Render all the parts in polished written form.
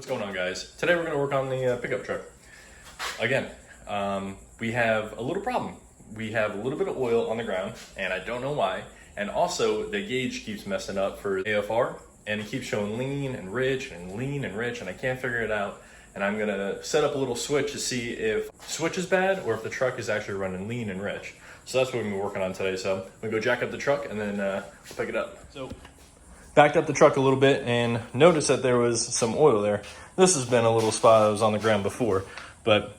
What's going on, guys? Today we're going to work on the pickup truck. Again, we have a little problem. We have a little bit of oil on the ground, and I don't know why. And also, the gauge keeps messing up for AFR, and it keeps showing lean and rich, and I can't figure it out. And I'm going to set up a little switch to see if the switch is bad or if the truck is actually running lean and rich. So that's what we're going to be working on today. So I'm going to go jack up the truck and then we'll pick it up. So backed up the truck a little bit and noticed that there was some oil there. This has been a little spot that was on the ground before, but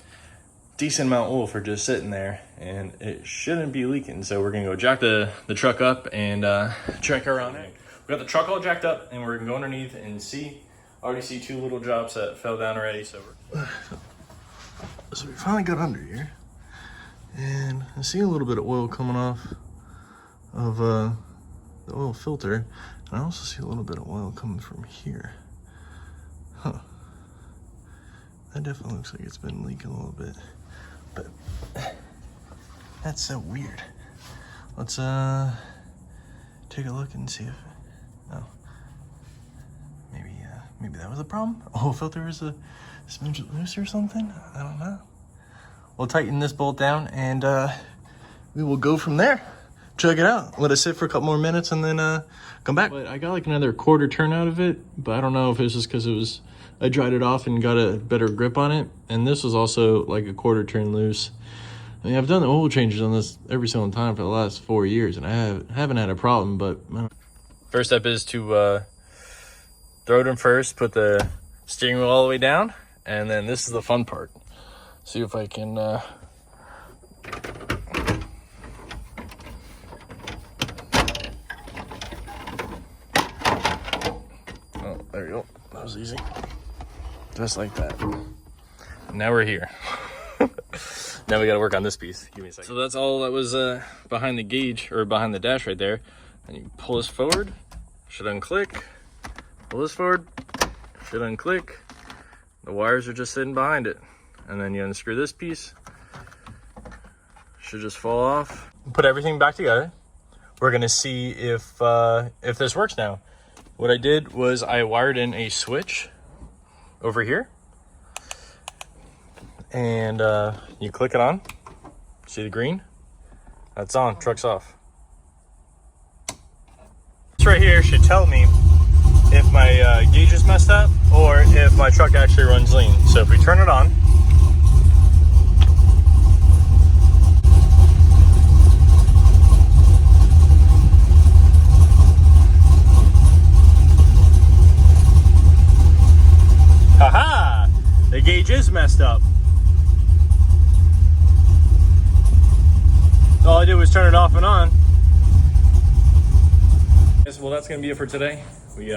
decent amount of oil for just sitting there, and it shouldn't be leaking. So we're gonna go jack the truck up and check around it. We got the truck all jacked up and we're gonna go underneath and see. Already see two little drops that fell down already. So we finally got under here, and I see a little bit of oil coming off of the oil filter. I also see a little bit of oil coming from here. Huh. That definitely looks like it's been leaking a little bit. But that's so weird. Let's take a look and see if maybe that was a problem. Oil filter is a smidge loose or something. I don't know. We'll tighten this bolt down and we will go from there. Check it out. Let it sit for a couple more minutes and then come back. But I got like another quarter turn out of it, but I don't know if it was just because I dried it off and got a better grip on it. And this was also like a quarter turn loose. I mean, I've done the oil changes on this every single time for the last 4 years, and I haven't had a problem. But first step is to throw it in first, put the steering wheel all the way down, and then this is the fun part. See if I can oh, there you go. That was easy. Just like that. Now we're here. Now we got to work on this piece. Give me a second. So that's all that was behind the gauge, or behind the dash right there. And you pull this forward, should unclick. Pull this forward, should unclick. The wires are just sitting behind it. And then you unscrew this piece. Should just fall off. Put everything back together. We're gonna see if this works now. What I did was I wired in a switch over here, and you click it on. See the green? That's on. Truck's off. This right here should tell me if my gauge is messed up or if my truck actually runs lean. So if we turn it on, haha! The gauge is messed up. All I did was turn it off and on. Yes, well, that's gonna be it for today. We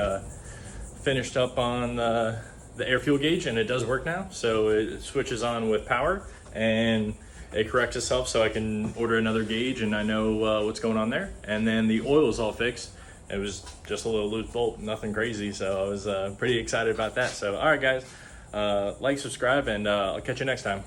finished up on the air fuel gauge, and it does work now. So it switches on with power and it corrects itself, so I can order another gauge and I know what's going on there. And then the oil is all fixed. It was just a little loose bolt, nothing crazy. So I was pretty excited about that. So all right, guys, like, subscribe, and I'll catch you next time.